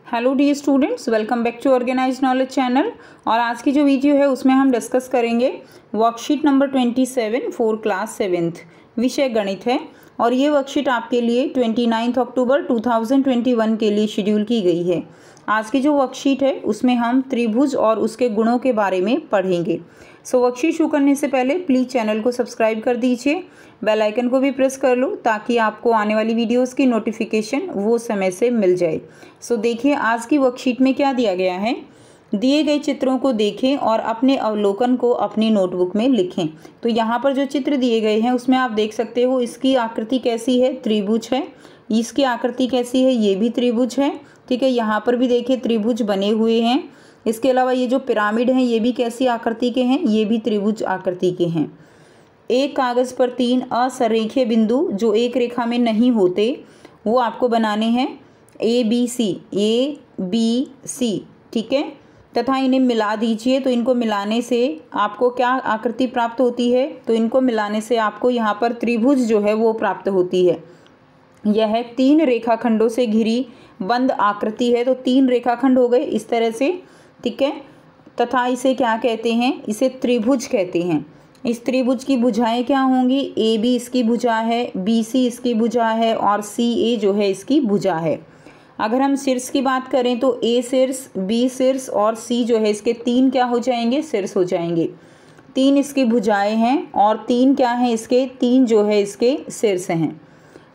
Hello dear students, welcome back to organised knowledge channel. और आज की जो वीडियो है उसमें हम डिस्कस करेंगे worksheet number 27 for class 7th, विषय गणित है। और ये वर्कशीट आपके लिए 29 अक्टूबर 2021 के लिए शेड्यूल की गई है। आज की जो वर्कशीट है उसमें हम त्रिभुज और उसके गुणों के बारे में पढ़ेंगे। सो वर्कशीट शुरू करने से पहले प्लीज़ चैनल को सब्सक्राइब कर दीजिए, बेल आइकन को भी प्रेस कर लो ताकि आपको आने वाली वीडियोस की नोटिफिकेशन वो समय से मिल जाए। सो देखिए आज की वर्कशीट में क्या दिया गया है। दिए गए चित्रों को देखें और अपने अवलोकन को अपनी नोटबुक में लिखें। तो यहाँ पर जो चित्र दिए गए हैं उसमें आप देख सकते हो इसकी आकृति कैसी है, त्रिभुज है। इसकी आकृति कैसी है, ये भी त्रिभुज है। ठीक है, यहाँ पर भी देखिए त्रिभुज बने हुए हैं। इसके अलावा ये जो पिरामिड हैं ये भी कैसी आकृति के हैं, ये भी त्रिभुज आकृति के हैं। एक कागज़ पर 3 असरेखीय बिंदु जो एक रेखा में नहीं होते वो आपको बनाने हैं ए बी सी। ठीक है, तथा इन्हें मिला दीजिए। तो इनको मिलाने से आपको क्या आकृति प्राप्त होती है, तो इनको मिलाने से आपको यहाँ पर त्रिभुज जो है वो प्राप्त होती है। यह 3 रेखाखंडों से घिरी बंद आकृति है। तो 3 रेखाखंड हो गए इस तरह से। ठीक है, तथा इसे क्या कहते हैं, इसे त्रिभुज कहते हैं। इस त्रिभुज की भुजाएं क्या होंगी, ए बी इसकी भुजा है, बी सी इसकी भुजा है और सी ए जो है इसकी भुजा है। अगर हम शीर्ष की बात करें तो ए शीर्ष, बी शीर्ष और सी जो है इसके 3 क्या हो जाएंगे, शीर्ष हो जाएंगे। 3 इसकी भुजाएं हैं और 3 क्या हैं इसके, 3 जो है इसके शीर्ष हैं।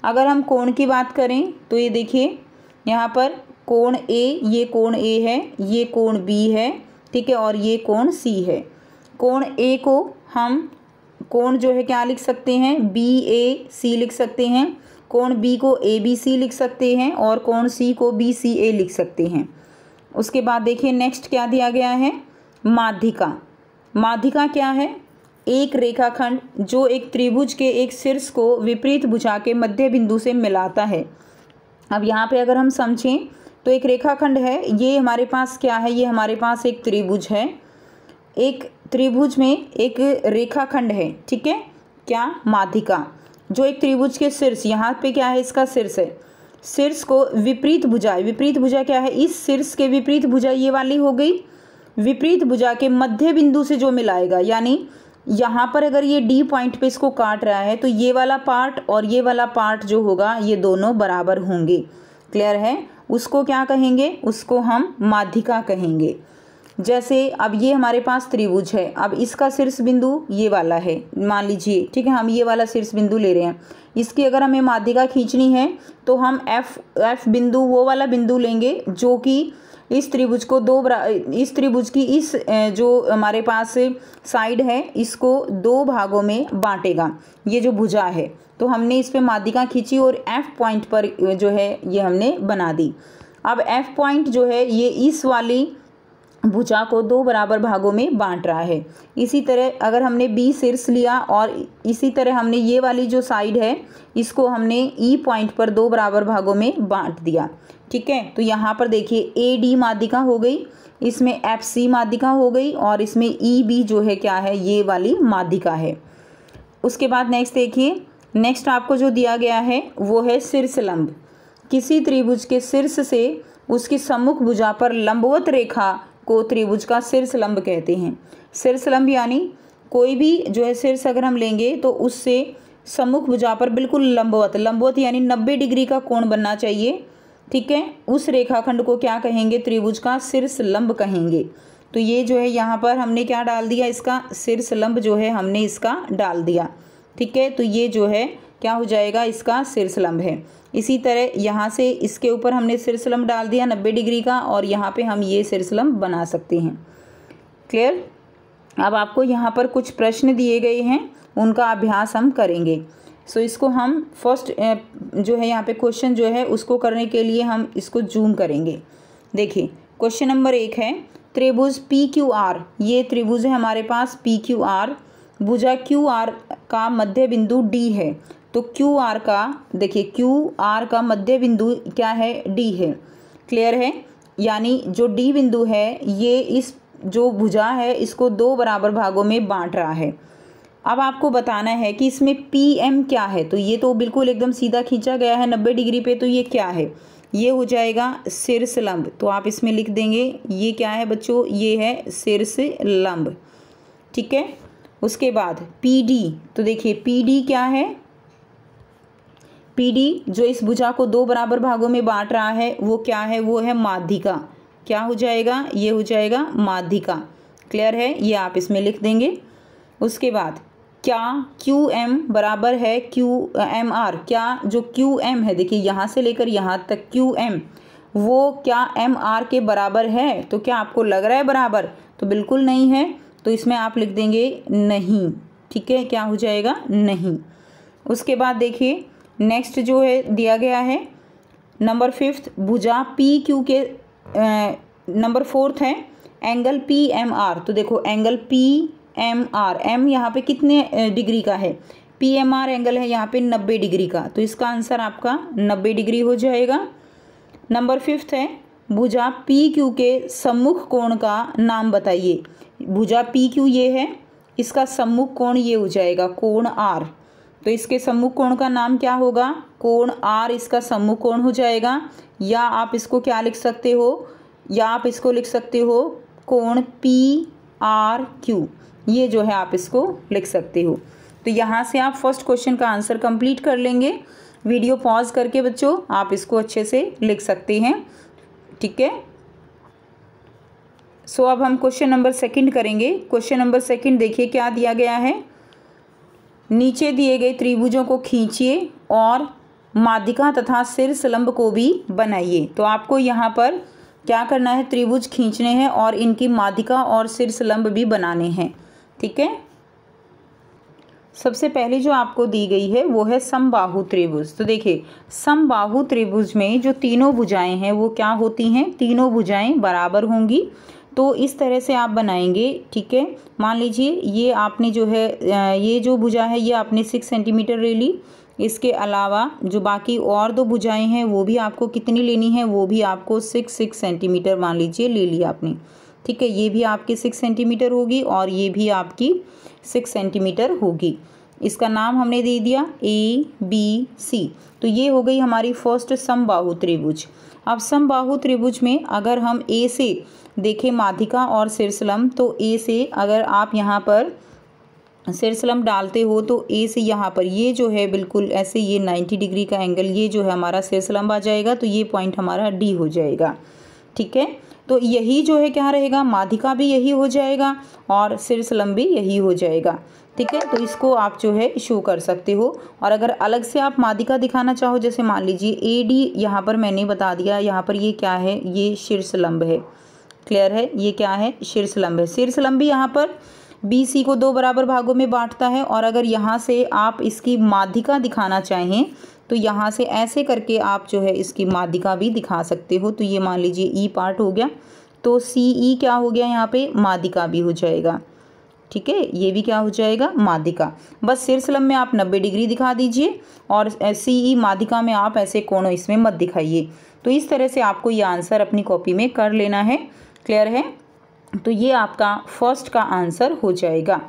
अगर हम कोण की बात करें तो ये देखिए यहाँ पर कोण ए, ये कोण ए है, ये कोण बी है। ठीक है, और ये कोण सी है। कोण ए को हम कोण जो है क्या लिख सकते हैं, बी ए सी लिख सकते हैं। कोण बी को ए बी सी लिख सकते हैं और कोण सी को बी सी ए लिख सकते हैं। उसके बाद देखिए नेक्स्ट क्या दिया गया है, माध्यिका। माध्यिका क्या है, एक रेखाखंड जो एक त्रिभुज के एक शीर्ष को विपरीत भुजा के मध्य बिंदु से मिलाता है। अब यहाँ पे अगर हम समझें तो एक रेखाखंड है, ये हमारे पास क्या है, ये हमारे पास एक त्रिभुज है। एक त्रिभुज में एक रेखाखंड है। ठीक है, क्या, माध्यिका, जो एक त्रिभुज के शीर्ष, यहाँ पे क्या है इसका शीर्ष है, शीर्ष को विपरीत भुजा, विपरीत भुजा क्या है, इस शीर्ष के विपरीत भुजा ये वाली हो गई, विपरीत भुजा के मध्य बिंदु से जो मिलाएगा। यानी यहाँ पर अगर ये डी पॉइंट पे इसको काट रहा है तो ये वाला पार्ट और ये वाला पार्ट जो होगा ये दोनों बराबर होंगे। क्लियर है, उसको क्या कहेंगे, उसको हम माध्यिका कहेंगे। जैसे अब ये हमारे पास त्रिभुज है, अब इसका शीर्ष बिंदु ये वाला है मान लीजिए। ठीक है, हम ये वाला शीर्ष बिंदु ले रहे हैं। इसकी अगर हमें माध्यिका खींचनी है तो हम एफ बिंदु, वो वाला बिंदु लेंगे जो कि इस त्रिभुज को इस त्रिभुज की इस जो हमारे पास साइड है इसको 2 भागों में बांटेगा, ये जो भुजा है। तो हमने इस पे माध्यिका खींची और एफ पॉइंट पर जो है ये हमने बना दी। अब एफ पॉइंट जो है ये इस वाली भुजा को 2 बराबर भागों में बांट रहा है। इसी तरह अगर हमने बी शीर्ष लिया और इसी तरह हमने ये वाली जो साइड है इसको हमने ई पॉइंट पर 2 बराबर भागों में बांट दिया। ठीक है, तो यहाँ पर देखिए ए डी माध्यिका हो गई, इसमें एफ सी माध्यिका हो गई और इसमें ई बी जो है क्या है, ये वाली माध्यिका है। उसके बाद नेक्स्ट देखिए, नेक्स्ट आपको जो दिया गया है वो है शीर्ष लंब। किसी त्रिभुज के शीर्ष से उसकी सम्मुख भुजा पर लंबवत रेखा को त्रिभुज का शीर्ष लंब कहते हैं। शीर्ष लंब यानी कोई भी जो है शीर्ष अगर हम लेंगे तो उससे सम्मुख भुजा पर बिल्कुल लंबवत, लंबवत यानी 90 डिग्री का कोण बनना चाहिए। ठीक है, उस रेखाखंड को क्या कहेंगे, त्रिभुज का शीर्ष लंब कहेंगे। तो ये जो है यहाँ पर हमने क्या डाल दिया, इसका शीर्ष लंब जो है हमने इसका डाल दिया। ठीक है, तो ये जो है क्या हो जाएगा, इसका शीर्ष लंब है। इसी तरह यहाँ से इसके ऊपर हमने शीर्ष लंब डाल दिया 90 डिग्री का और यहाँ पे हम ये शीर्ष लंब बना सकते हैं। क्लियर। अब आपको यहाँ पर कुछ प्रश्न दिए गए हैं, उनका अभ्यास हम करेंगे। सो इसको हम फर्स्ट जो है यहाँ पे क्वेश्चन जो है उसको करने के लिए हम इसको जूम करेंगे। देखिए क्वेश्चन नंबर 1 है, त्रिभुज पी क्यू आर, ये त्रिभुज है हमारे पास पी क्यू आर, भुजा क्यू आर का मध्य बिंदु डी है। तो क्यू आर का देखिए, क्यू आर का मध्य बिंदु क्या है, डी है। क्लियर है, यानी जो डी बिंदु है ये इस जो भुजा है इसको 2 बराबर भागों में बांट रहा है। अब आपको बताना है कि इसमें पी एम क्या है। तो ये तो बिल्कुल एकदम सीधा खींचा गया है 90 डिग्री पे, तो ये क्या है, ये हो जाएगा शीर्ष लंब। तो आप इसमें लिख देंगे ये क्या है बच्चों, ये है शीर्ष लंब। ठीक है। उसके बाद PD, तो देखिए PD क्या है, PD जो इस भुजा को 2 बराबर भागों में बांट रहा है वो क्या है, वो है माध्यिका। क्या हो जाएगा, ये हो जाएगा माध्यिका। क्लियर है, ये आप इसमें लिख देंगे। उसके बाद क्या QM बराबर है QMR, क्या जो QM है, देखिए यहाँ से लेकर यहाँ तक QM वो क्या MR के बराबर है। तो क्या आपको लग रहा है बराबर, तो बिल्कुल नहीं है, तो इसमें आप लिख देंगे नहीं। ठीक है, क्या हो जाएगा, नहीं। उसके बाद देखिए नेक्स्ट जो है दिया गया है नंबर 5 भुजा PQ के नंबर 4 है एंगल PMR। तो देखो एंगल PMR, M यहाँ पे कितने डिग्री का है, PMR एंगल है यहाँ पे 90 डिग्री का, तो इसका आंसर आपका 90 डिग्री हो जाएगा। नंबर 5 है भुजा PQ के सम्मुख कोण का नाम बताइए। भुजा PQ ये है, इसका सम्मुख कोण ये हो जाएगा कोण R। तो इसके सम्मुख कोण का नाम क्या होगा, कोण R इसका सम्मुख कोण हो जाएगा। या आप इसको क्या लिख सकते हो, या आप इसको लिख सकते हो कोण PRQ, ये जो है आप इसको लिख सकते हो। तो यहाँ से आप फर्स्ट क्वेश्चन का आंसर कंप्लीट कर लेंगे। वीडियो पॉज करके बच्चों आप इसको अच्छे से लिख सकते हैं। ठीक है। सो अब हम क्वेश्चन नंबर 2 करेंगे। क्वेश्चन नंबर 2 देखिए क्या दिया गया है, नीचे दिए गए त्रिभुजों को खींचिए और माध्यिका तथा शीर्ष लंब को भी बनाइए। तो आपको यहाँ पर क्या करना है, त्रिभुज खींचने हैं और इनकी माध्यिका और शीर्ष लंब भी बनाने हैं। ठीक है। सबसे पहले जो आपको दी गई है वो है समबाहु त्रिभुज। तो देखिए समबाहु त्रिभुज में जो तीनों भुजाएं हैं वो क्या होती हैं, तीनों भुजाएं बराबर होंगी। तो इस तरह से आप बनाएंगे। ठीक है। मान लीजिए ये आपने जो है ये जो भुजा है ये आपने 6 सेंटीमीटर ले ली। इसके अलावा जो बाकी और 2 भुजाएं हैं वो भी आपको कितनी लेनी है, वो भी आपको 6 सेंटीमीटर मान लीजिए ले लिया आपने। ठीक है, ये भी आपकी 6 सेंटीमीटर होगी और ये भी आपकी 6 सेंटीमीटर होगी। इसका नाम हमने दे दिया ABC। तो ये हो गई हमारी फर्स्ट समबाहु त्रिभुज। अब समबाहु त्रिभुज में अगर हम A से देखें माध्यिका और शीर्ष लंब, तो A से अगर आप यहाँ पर शीर्ष लंब डालते हो तो A से यहाँ पर ये जो है बिल्कुल ऐसे ये 90 डिग्री का एंगल, ये जो है हमारा शीर्ष लंब आ जाएगा। तो ये पॉइंट हमारा D हो जाएगा। ठीक है। तो यही जो है क्या रहेगा, माध्यिका भी यही हो जाएगा और शीर्ष लंब भी यही हो जाएगा। ठीक है। तो इसको आप जो है शो कर सकते हो। और अगर अलग से आप माध्यिका दिखाना चाहो, जैसे मान लीजिए AD यहाँ पर मैंने बता दिया, यहाँ पर ये क्या है, ये शीर्ष लंब है। क्लियर है, ये क्या है, शीर्ष लंब है। शीर्ष लंब भी यहाँ पर BC को 2 बराबर भागों में बांटता है। और अगर यहाँ से आप इसकी माध्यिका दिखाना चाहें तो यहाँ से ऐसे करके आप जो है इसकी माध्यिका भी दिखा सकते हो। तो ये मान लीजिए E पार्ट हो गया, तो CE क्या हो गया, यहाँ पे माध्यिका भी हो जाएगा। ठीक है, ये भी क्या हो जाएगा, माध्यिका। बस शीर्ष लंब में आप 90 डिग्री दिखा दीजिए और CE माध्यिका में आप ऐसे कोण इसमें मत दिखाइए। तो इस तरह से आपको ये आंसर अपनी कॉपी में कर लेना है। क्लियर है। तो ये आपका फर्स्ट का आंसर हो जाएगा।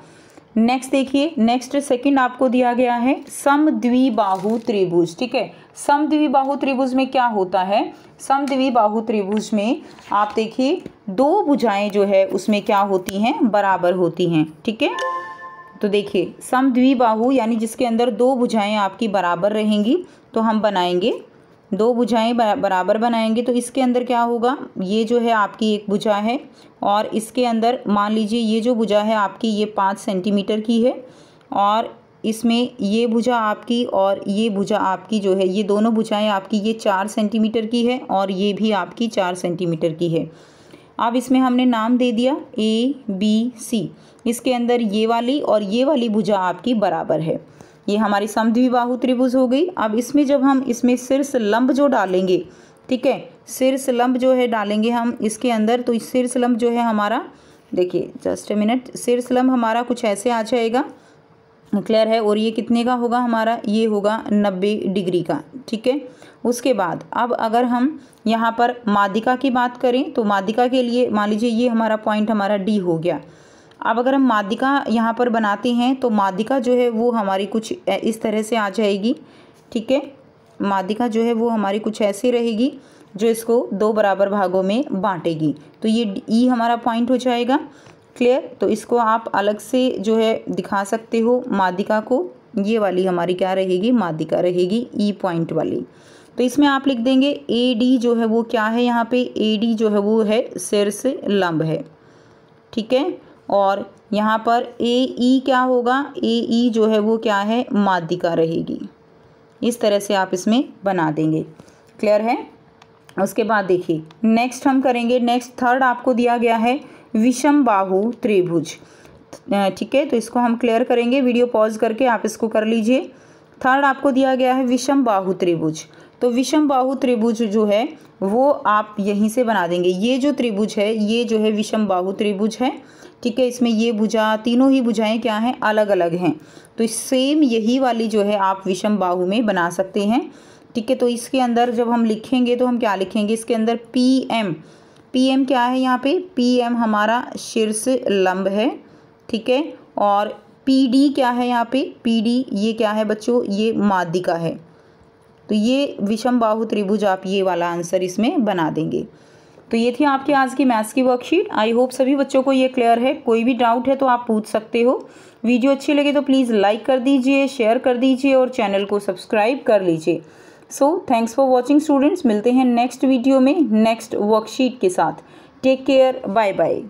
नेक्स्ट देखिए, नेक्स्ट सेकंड आपको दिया गया है समद्विबाहु त्रिभुज। ठीक है, समद्विबाहु त्रिभुज में क्या होता है, समद्विबाहु त्रिभुज में आप देखिए 2 भुजाएं जो है उसमें क्या होती हैं, बराबर होती हैं। ठीक है। तो देखिए समद्विबाहु यानी जिसके अंदर 2 भुजाएं आपकी बराबर रहेंगी। तो हम बनाएंगे 2 भुजाएं बराबर बनाएंगे। तो इसके अंदर क्या होगा, ये जो है आपकी एक भुजा है और इसके अंदर मान लीजिए ये जो भुजा है आपकी ये 5 सेंटीमीटर की है और इसमें ये भुजा आपकी और ये भुजा आपकी जो है, ये दोनों भुजाएं आपकी ये 4 सेंटीमीटर की है और ये भी आपकी 4 सेंटीमीटर की है। अब इसमें हमने नाम दे दिया ABC। इसके अंदर ये वाली और ये वाली भुजा आपकी बराबर है। ये हमारी समद्विबाहु त्रिभुज हो गई। अब इसमें जब हम इसमें शीर्ष लंब जो डालेंगे, ठीक है, शीर्ष लंब जो है डालेंगे हम इसके अंदर, तो इस शीर्ष लंब जो है हमारा, देखिए जस्ट ए मिनट, शीर्ष लंब हमारा कुछ ऐसे आ जाएगा। क्लियर है। और ये कितने का होगा हमारा, ये होगा 90 डिग्री का। ठीक है। उसके बाद अब अगर हम यहाँ पर माध्यिका की बात करें तो माध्यिका के लिए मान लीजिए ये हमारा पॉइंट हमारा D हो गया। अब अगर हम माध्यिका यहाँ पर बनाते हैं तो माध्यिका जो है वो हमारी कुछ इस तरह से आ जाएगी। ठीक है, माध्यिका जो है वो हमारी कुछ ऐसी रहेगी। जो इसको 2 बराबर भागों में बांटेगी। तो ये ई हमारा पॉइंट हो जाएगा। क्लियर? तो इसको आप अलग से जो है दिखा सकते हो माध्यिका को। ये वाली हमारी क्या रहेगी? माध्यिका रहेगी ई पॉइंट वाली। तो इसमें आप लिख देंगे ए डी जो है वो क्या है, यहाँ पे ए डी जो है वो है शीर्ष लंब है। ठीक है, और यहाँ पर ए ई क्या होगा? ए ई जो है वो क्या है? माध्यिका रहेगी। इस तरह से आप इसमें बना देंगे। क्लियर है? उसके बाद देखिए नेक्स्ट हम करेंगे। नेक्स्ट थर्ड आपको दिया गया है विषम बाहु त्रिभुज। ठीक है, तो इसको हम क्लियर करेंगे। वीडियो पॉज करके आप इसको कर लीजिए। थर्ड आपको दिया गया है विषम बाहु त्रिभुज। तो विषम बाहु त्रिभुज जो है वो आप यहीं से बना देंगे। ये जो त्रिभुज है ये जो है विषम बाहु त्रिभुज है। ठीक है, इसमें ये भुजा, तीनों ही भुजाएं क्या हैं? अलग अलग हैं। तो सेम यही वाली जो है आप विषम बाहु में बना सकते हैं। ठीक है, तो इसके अंदर जब हम लिखेंगे तो हम क्या लिखेंगे? इसके अंदर पी एम क्या है? यहाँ पे पी एम हमारा शीर्ष लंब है। ठीक है, और पी डी क्या है? यहाँ पे पी डी ये क्या है बच्चों? ये माध्यिका है। तो ये विषम बाहु त्रिभुज आप ये वाला आंसर इसमें बना देंगे। तो ये थी आपकी आज की मैथ्स की वर्कशीट। आई होप सभी बच्चों को ये क्लियर है। कोई भी डाउट है तो आप पूछ सकते हो। वीडियो अच्छी लगे तो प्लीज़ लाइक कर दीजिए, शेयर कर दीजिए और चैनल को सब्सक्राइब कर लीजिए। So thanks for watching students. मिलते हैं नेक्स्ट वीडियो में नेक्स्ट वर्कशीट के साथ। Take care, bye bye.